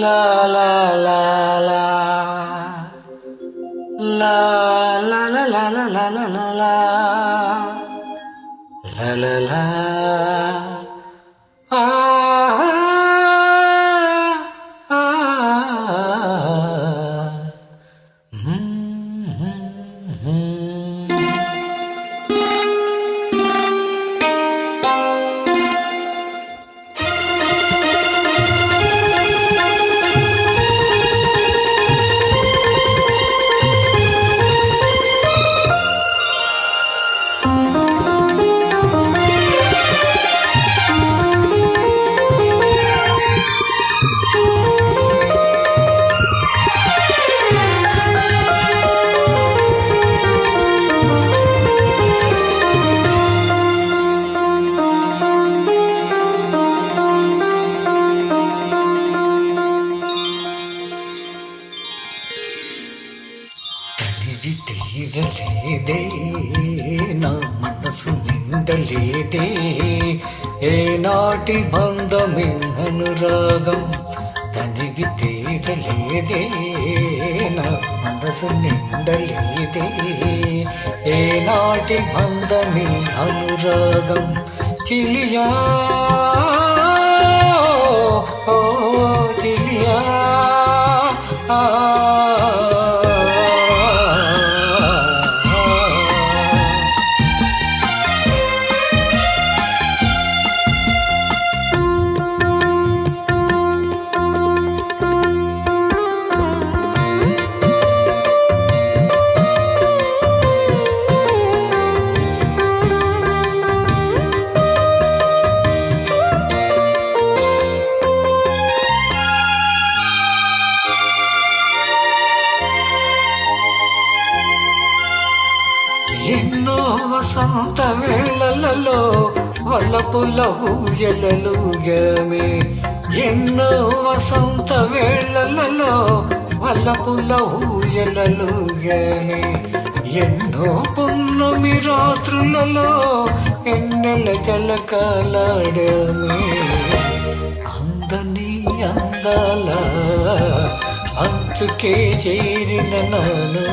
La la la la la la la la la la la la la la la la తీరలేదే నా మనసు నిండలేదే ఏనాటి బంధమే అనురాగం తనివి తీరలేదే నా మనసు నిండలేదే ఏనాటి బంధమే అనురాగం చిలియా ఓ చిలియా ఎన్నో వసంత వేళలలో వలపుల ఊయలలుగమే ఎన్నో వసంత వేళలలో వలపుల ఊయలలుగమే ఎన్నో పున్నమి రాత్రులలో ఎన్నెల జలకాలాడమే అందని అందాల అంచుకే చేరిన నాను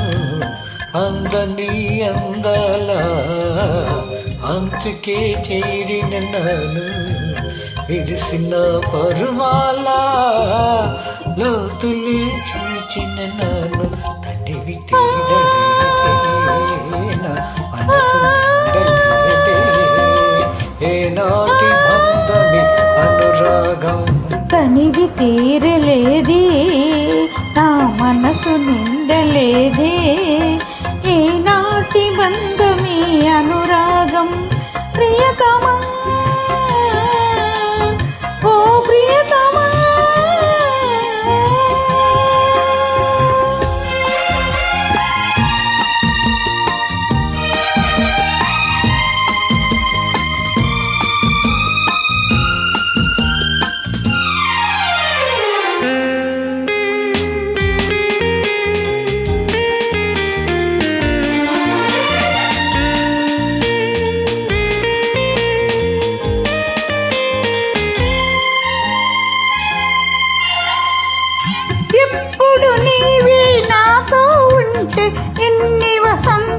అందని అందాల అంచుకే చేరిన నాను విరిసిన పరువాల లోతులు చూచిన నాను తనివి తీరలేదే మనసు నిండలేదే ఏనాటి బంధమే అనురాగం తనివి తీరలేదే నా మనసు నిండలేదే ఏనాటి బంధమే అనురాగం ప్రియతమా ఓ ప్రియతమా ఎప్పుడు నీవే నాతో ఉంటే ఎన్ని వసంతాలైతేనేమి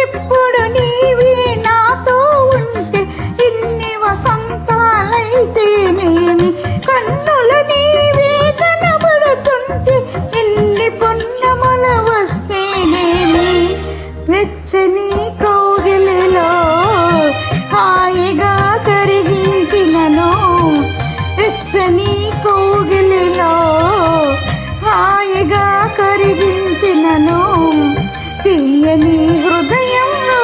ఎప్పుడు నీవే నాతో ఉంటే ఎన్ని వసంతాలైతేనేమి కన్నుల నీవే కనబడుతుంటే ఎన్ని పొన్నముల వస్తేనేమి వెచ్చని కౌగిలిలో హాయిగా కరిగించినను వెచ్చని కౌగిలిలో హాయిగా కరిగించినను తీయని హృదయంలో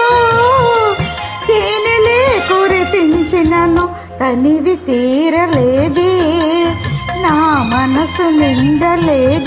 తేనెలే కురిపించినను తనివి తీరలేదే నా మనసు నిండలేదే